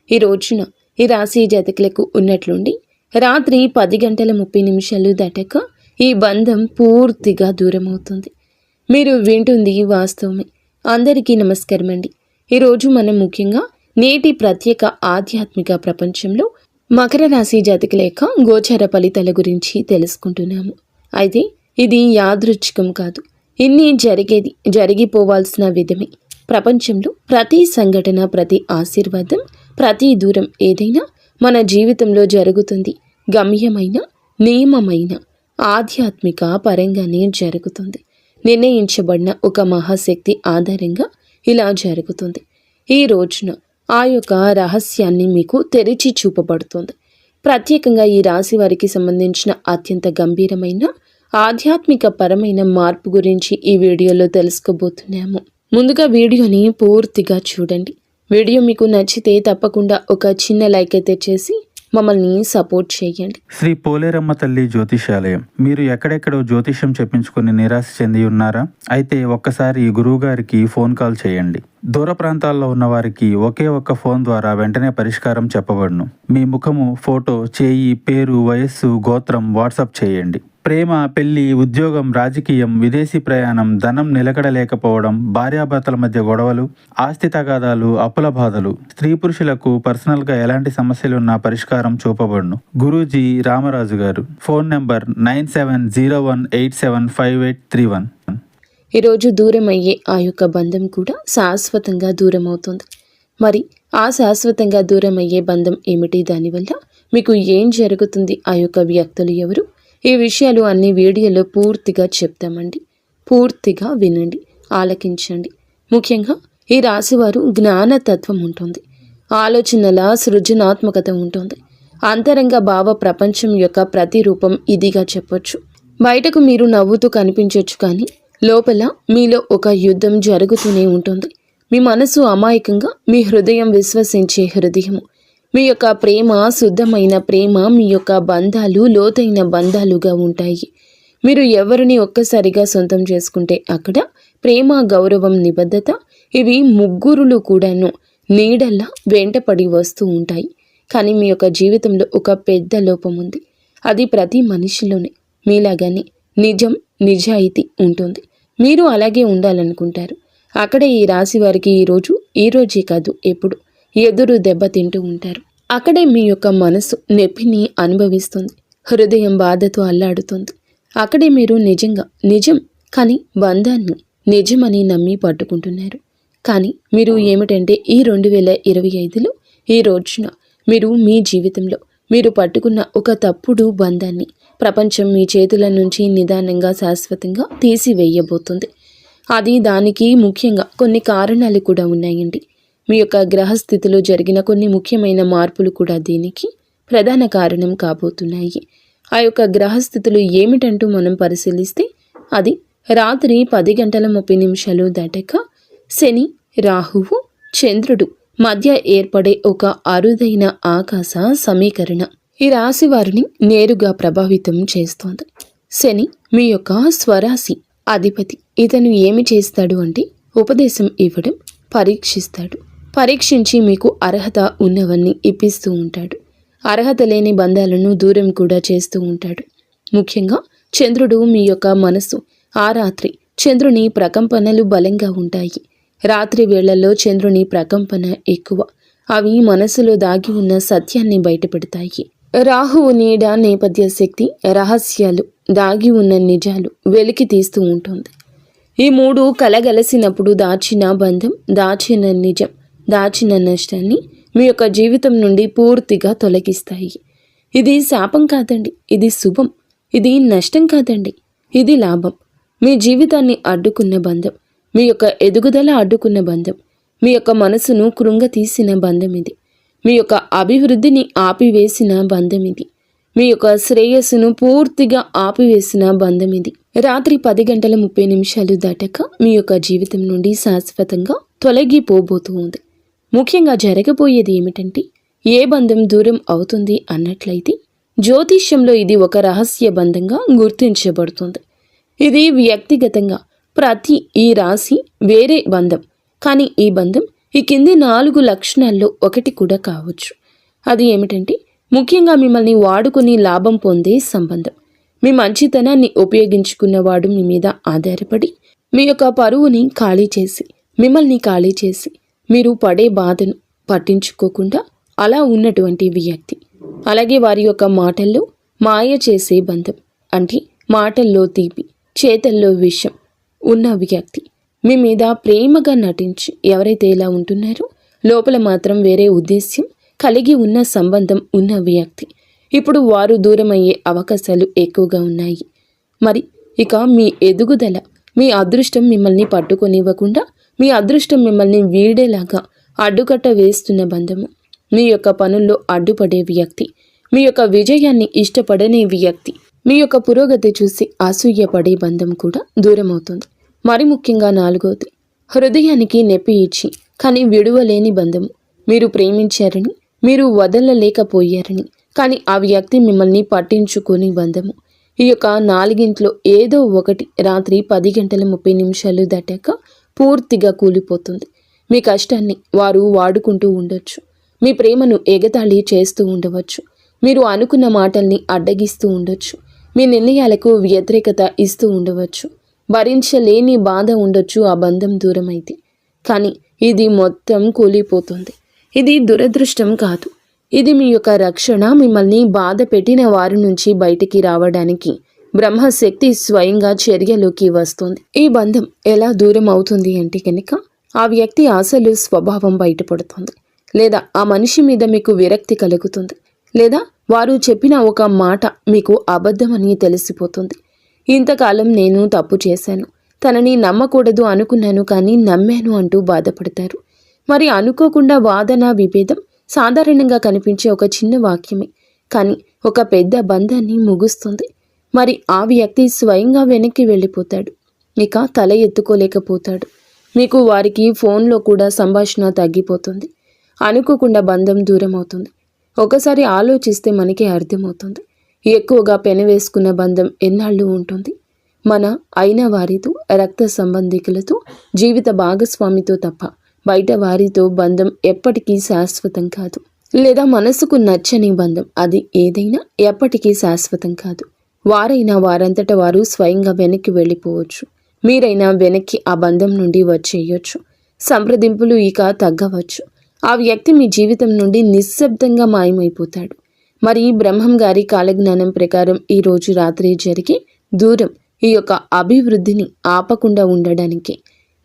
ఈ రోజున ఈ రాశి జాతకులకు ఉన్నట్లుండి రాత్రి 10:30 దాటాక ఈ బంధం పూర్తిగా దూరమవుతుంది. మీరు వింటుంది వాస్తవమే. అందరికీ నమస్కారం అండి. ఈరోజు మనం ముఖ్యంగా నేటి ప్రత్యేక ఆధ్యాత్మిక ప్రపంచంలో మకర రాశి జాతకుల యొక్క గోచర ఫలితాల గురించి తెలుసుకుంటున్నాము. అయితే ఇది యాదృచ్ఛికం కాదు, ఇన్ని జరిగిపోవాల్సిన విధమే. ప్రపంచంలో ప్రతి సంఘటన, ప్రతి ఆశీర్వాదం, ప్రతి దూరం ఏదైనా మన జీవితంలో జరుగుతుంది. గమ్యమైన, నియమమైన, ఆధ్యాత్మిక పరంగానే జరుగుతుంది. నిర్ణయించబడిన ఒక మహాశక్తి ఆధారంగా ఇలా జరుగుతుంది. ఈ రోజున ఆ యొక్క రహస్యాన్ని మీకు తెరిచి చూపబడుతుంది. ప్రత్యేకంగా ఈ రాశి వారికి సంబంధించిన అత్యంత గంభీరమైన ఆధ్యాత్మిక పరమైన మార్పు గురించి ఈ వీడియోలో తెలుసుకోబోతున్నాము. ముందుగా వీడియోని పూర్తిగా చూడండి. వీడియో మీకు నచ్చితే తప్పకుండా ఒక చిన్న లైక్ అయితే చేసి మమ్మల్ని సపోర్ట్ చేయండి. శ్రీ పోలేరమ్మ తల్లి జ్యోతిషాలయం. మీరు ఎక్కడెక్కడో జ్యోతిష్యం చెప్పించుకుని నిరాశ చెంది ఉన్నారా? అయితే ఒక్కసారి గురువు గారికి ఫోన్ కాల్ చేయండి. దూర ప్రాంతాల్లో ఉన్న వారికి ఒకే ఒక్క ఫోన్ ద్వారా వెంటనే పరిష్కారం చెప్పబడును. మీ ముఖము, ఫోటో, చేయి, పేరు, వయస్సు, గోత్రం వాట్సాప్ చేయండి. ప్రేమ, పెళ్లి, ఉద్యోగం, రాజకీయం, విదేశీ ప్రయాణం, ధనం నిలకడలేకపోవడం, భార్యాభర్తల మధ్య గొడవలు, ఆస్తి తగాదాలు, అప్పుల బాధలు, స్త్రీ పురుషులకు పర్సనల్గా ఎలాంటి సమస్యలున్నా పరిష్కారం చూపబడును. గురూజీ రామరాజు గారు. Phone number 9701875831. ఈరోజు దూరం అయ్యే ఆ యొక్క బంధం కూడా శాశ్వతంగా దూరం అవుతుంది. మరి ఆ శాశ్వతంగా దూరం అయ్యే బంధం ఏమిటి? దానివల్ల మీకు ఏం జరుగుతుంది? ఆ యొక్క వ్యక్తులు ఎవరు? ఈ విషయాలు అన్ని వీడియోలో పూర్తిగా చెప్తామండి. పూర్తిగా వినండి, ఆలకించండి. ముఖ్యంగా ఈ రాశివారు జ్ఞానతత్వం ఉంటుంది, ఆలోచనల సృజనాత్మకత ఉంటుంది. అంతరంగ భావ ప్రపంచం యొక్క ప్రతిరూపం ఇదిగా చెప్పొచ్చు. బయటకు మీరు నవ్వుతూ కనిపించవచ్చు, కానీ లోపల మీలో ఒక యుద్ధం జరుగుతూనే ఉంటుంది. మీ మనసు అమాయకంగా, మీ హృదయం విశ్వసించే హృదయము. మీ యొక్క ప్రేమ శుద్ధమైన ప్రేమ, మీ యొక్క బంధాలు లోతైన బంధాలుగా ఉంటాయి. మీరు ఎవరిని ఒక్కసారిగా సొంతం చేసుకుంటే అక్కడ ప్రేమ, గౌరవం, నిబద్ధత ఇవి ముగ్గురులు కూడాను నీడల్లా వెంటపడి వస్తూ ఉంటాయి. కానీ మీ యొక్క జీవితంలో ఒక పెద్ద లోపం ఉంది. అది ప్రతి మనిషిలోనే మీలాగానే నిజం, నిజాయితీ ఉంటుంది. మీరు అలాగే ఉండాలనుకుంటారు. అక్కడే ఈ రాశి వారికి ఈ రోజే కాదు, ఎప్పుడు ఎదురు దెబ్బ తింటూ ఉంటారు. అక్కడే మీ యొక్క మనసు నొప్పిని అనుభవిస్తుంది, హృదయం బాధతో అల్లాడుతుంది. అక్కడే మీరు నిజం కానీ బంధాన్ని నిజమని నమ్మి పట్టుకుంటున్నారు. కానీ మీరు ఏమిటంటే ఈ 2025లో ఈ రోజున మీరు మీ జీవితంలో మీరు పట్టుకున్న ఒక తప్పుడు బంధాన్ని ప్రపంచం మీ చేతుల నుంచి నిదానంగా, శాశ్వతంగా తీసివేయబోతుంది. దానికి ముఖ్యంగా కొన్ని కారణాలు కూడా ఉన్నాయండి. మీ యొక్క గ్రహస్థితిలో జరిగిన కొన్ని ముఖ్యమైన మార్పులు కూడా దీనికి ప్రధాన కారణం కాబోతున్నాయి. ఆ యొక్క గ్రహస్థితులు ఏమిటంటూ మనం పరిశీలిస్తే అది రాత్రి 10:30 దాటాక శని, రాహువు, చంద్రుడు మధ్య ఏర్పడే ఒక అరుదైన ఆకాశ సమీకరణ ఈ రాశి వారిని నేరుగా ప్రభావితం చేస్తోంది. శని మీ యొక్క స్వరాశి అధిపతి. ఇతను ఏమి చేస్తాడు అంటే ఉపదేశం ఇవ్వడం, పరీక్షిస్తాడు. పరీక్షించి మీకు అర్హత ఉన్నవన్నీ ఇప్పిస్తూ ఉంటాడు. అర్హత లేని బంధాలను దూరం కూడా చేస్తూ ఉంటాడు. ముఖ్యంగా చంద్రుడు మీ యొక్క మనసు. ఆ రాత్రి చంద్రుని ప్రకంపనలు బలంగా ఉంటాయి. రాత్రి వేళల్లో చంద్రుని ప్రకంపన ఎక్కువ. అవి మనసులో దాగి ఉన్న సత్యాన్ని బయటపెడతాయి. రాహువు నీడ, నేపథ్య శక్తి, రహస్యాలు, దాగి ఉన్న నిజాలు వెలికి తీస్తూ ఉంటుంది. ఈ మూడు కలగలసినప్పుడు దాచిన బంధం, దాచిన నిజం, దాచిన నష్టాన్ని మీ యొక్క జీవితం నుండి పూర్తిగా తొలగిస్తాయి. ఇది శాపం కాదండి, ఇది శుభం. ఇది నష్టం కాదండి, ఇది లాభం. మీ జీవితాన్ని అడ్డుకున్న బంధం, మీ యొక్క ఎదుగుదల అడ్డుకున్న బంధం, మీ యొక్క మనసును కృంగతీసిన బంధం ఇది. మీ యొక్క అభివృద్ధిని ఆపివేసిన బంధం ఇది. మీ యొక్క శ్రేయస్సును పూర్తిగా ఆపివేసిన బంధం ఇది. రాత్రి 10:30 దాటాక మీ యొక్క జీవితం నుండి శాశ్వతంగా తొలగిపోబోతూ ఉంది. ముఖ్యంగా జరగబోయేది ఏమిటంటే ఏ బంధం దూరం అవుతుంది అన్నట్లయితే జ్యోతిష్యంలో ఇది ఒక రహస్య బంధంగా గుర్తించబడుతుంది. ఇది వ్యక్తిగతంగా ప్రతి ఈ రాశి వేరే బంధం, కానీ ఈ బంధం ఈ కింది 4 లక్షణాల్లో ఒకటి కూడా కావచ్చు. అది ఏమిటంటే, ముఖ్యంగా మిమ్మల్ని వాడుకొని లాభం పొందే సంబంధం. మీ మంచితనాన్ని ఉపయోగించుకున్నవాడు మీ మీద ఆధారపడి మీ యొక్క పరువుని ఖాళీ చేసి, మిమ్మల్ని ఖాళీ చేసి, మీరు పడే బాధను పట్టించుకోకుండా అలా ఉన్నటువంటి వ్యక్తి. అలాగే వారి యొక్క మాటల్లో మాయ చేసే బంధం, అంటే మాటల్లో తీపి చేతల్లో విషం ఉన్న వ్యక్తి. మీ మీద ప్రేమగా నటించి ఎవరైతే ఇలా ఉంటున్నారో లోపల మాత్రం వేరే ఉద్దేశ్యం కలిగి ఉన్న సంబంధం ఉన్న వ్యక్తి. ఇప్పుడు వారు దూరమయ్యే అవకాశాలు ఎక్కువగా ఉన్నాయి. మరి ఇక మీ ఎదుగుదల, మీ అదృష్టం మిమ్మల్ని పట్టుకొనివ్వకుండా మీ అదృష్టం మిమ్మల్ని వీడేలాగా అడ్డుకట్ట వేస్తున్న బంధము, మీ యొక్క పనుల్లో అడ్డుపడే వ్యక్తి, మీ యొక్క విజయాన్ని ఇష్టపడని వ్యక్తి, మీ యొక్క పురోగతి చూసి అసూయపడే బంధం కూడా దూరం అవుతుంది. మరి ముఖ్యంగా 4వది, హృదయానికి నొప్పి ఇచ్చి కానీ విడువలేని బంధము. మీరు ప్రేమించారని, మీరు వదలలేకపోయారని, కానీ ఆ వ్యక్తి మిమ్మల్ని పట్టించుకుని బంధము. ఈ యొక్క 4గింట్లో ఏదో ఒకటి రాత్రి 10:30 దాటాక పూర్తిగా కూలిపోతుంది. మీ కష్టాన్ని వారు వాడుకుంటూ ఉండొచ్చు. మీ ప్రేమను ఎగతాళి చేస్తూ ఉండవచ్చు. మీరు అనుకున్న మాటల్ని అడ్డగిస్తూ ఉండొచ్చు. మీ నిర్ణయాలకు వ్యతిరేకత ఇస్తూ ఉండవచ్చు. భరించలేని బాధ ఉండొచ్చు ఆ బంధం దూరమైతే. కానీ ఇది మొత్తం కూలిపోతుంది. ఇది దురదృష్టం కాదు. ఇది మీ యొక్క రక్షణ. మిమ్మల్ని బాధ పెట్టిన వారి నుంచి బయటికి రావడానికి బ్రహ్మశక్తి స్వయంగా చర్యలోకి వస్తుంది. ఈ బంధం ఎలా దూరం అవుతుంది అంటే కనుక, ఆ వ్యక్తి అసలు స్వభావం బయటపడుతుంది, లేదా ఆ మనిషి మీద మీకు విరక్తి కలుగుతుంది, లేదా వారు చెప్పిన ఒక మాట మీకు అబద్ధమని తెలిసిపోతుంది. ఇంతకాలం నేను తప్పు చేశాను, తనని నమ్మకూడదు అనుకున్నాను కానీ నమ్మాను అంటూ బాధపడతారు. మరి అనుకోకుండా వాదన విభేదం సాధారణంగా కనిపించే ఒక చిన్న వాక్యమే, కానీ ఒక పెద్ద బంధాన్ని ముగుస్తుంది. మరి ఆ వ్యక్తి స్వయంగా వెనక్కి వెళ్ళిపోతాడు. ఇక తల ఎత్తుకోలేకపోతాడు. మీకు వారికి ఫోన్లో కూడా సంభాషణ తగ్గిపోతుంది. అనుకోకుండా బంధం దూరం అవుతుంది. ఒకసారి ఆలోచిస్తే మనకి అర్థమవుతుంది. ఎక్కువగా పెనవేసుకున్న బంధం ఎన్నాళ్ళు ఉంటుంది? మన అయిన వారితో, రక్త సంబంధికులతో, జీవిత భాగస్వామితో తప్ప బయట వారితో బంధం ఎప్పటికీ శాశ్వతం కాదు. లేదా మనసుకు నచ్చని బంధం, అది ఏదైనా ఎప్పటికీ శాశ్వతం కాదు. వారైనా వారంతట వారు స్వయంగా వెనక్కి వెళ్ళిపోవచ్చు. మీరైనా వెనక్కి ఆ బంధం నుండి వచ్చేయొచ్చు. సంప్రదింపులు ఇక తగ్గవచ్చు. ఆ వ్యక్తి మీ జీవితం నుండి నిశ్శబ్దంగా మాయమైపోతాడు. మరి బ్రహ్మం గారి కాలజ్ఞానం ప్రకారం ఈ రోజు రాత్రి జరిగే దూరం ఈ యొక్క అభివృద్ధిని ఆపకుండా ఉండడానికి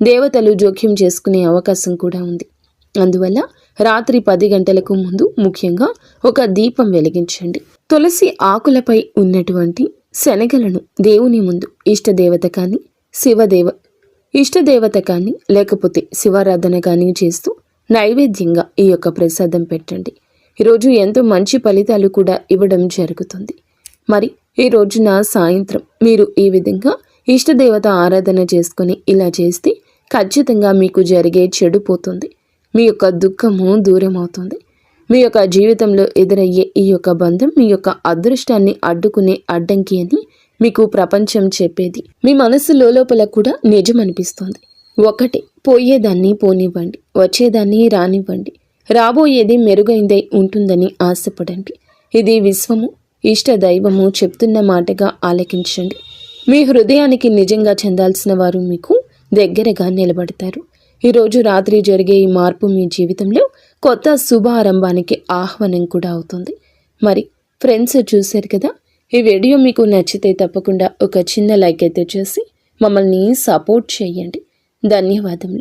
దేవతలు జోక్యం చేసుకునే అవకాశం కూడా ఉంది. అందువల్ల రాత్రి 10 గంటలకు ముందు ముఖ్యంగా ఒక దీపం వెలిగించండి. తులసి ఆకులపై ఉన్నటువంటి శనగలను దేవుని ముందు ఇష్టదేవత కానీ ఇష్టదేవత కానీ లేకపోతే శివారాధన కానీ చేస్తూ నైవేద్యంగా ఈ యొక్క ప్రసాదం పెట్టండి. ఈరోజు ఎంతో మంచి ఫలితాలు కూడా ఇవ్వడం జరుగుతుంది. మరి ఈ రోజున సాయంత్రం మీరు ఈ విధంగా ఇష్టదేవత ఆరాధన చేసుకొని ఇలా చేస్తే ఖచ్చితంగా మీకు జరిగే చెడు పోతుంది. మీ యొక్క దుఃఖము దూరం అవుతుంది. మీ యొక్క జీవితంలో ఎదురయ్యే ఈ యొక్క బంధం మీ యొక్క అదృష్టాన్ని అడ్డుకునే అడ్డంకి అని మీకు ప్రపంచం చెప్పేది మీ మనసు లోపల కూడా నిజం అనిపిస్తుంది. ఒకటే, పోయేదాన్ని పోనివ్వండి, వచ్చేదాన్ని రానివ్వండి, రాబోయేది మెరుగైందై ఉంటుందని ఆశపడండి. ఇది విశ్వము, ఇష్ట దైవము చెప్తున్న మాటగా ఆలకించండి. మీ హృదయానికి నిజంగా చెందాల్సిన వారు మీకు దగ్గరగా నిలబడతారు. ఈరోజు రాత్రి జరిగే ఈ మార్పు మీ జీవితంలో కొత్త శుభారంభానికి ఆహ్వానం కూడా అవుతుంది. మరి ఫ్రెండ్స్, చూశారు కదా, ఈ వీడియో మీకు నచ్చితే తప్పకుండా ఒక చిన్న లైక్ అయితే చేసి మమ్మల్ని సపోర్ట్ చేయండి. ధన్యవాదములు.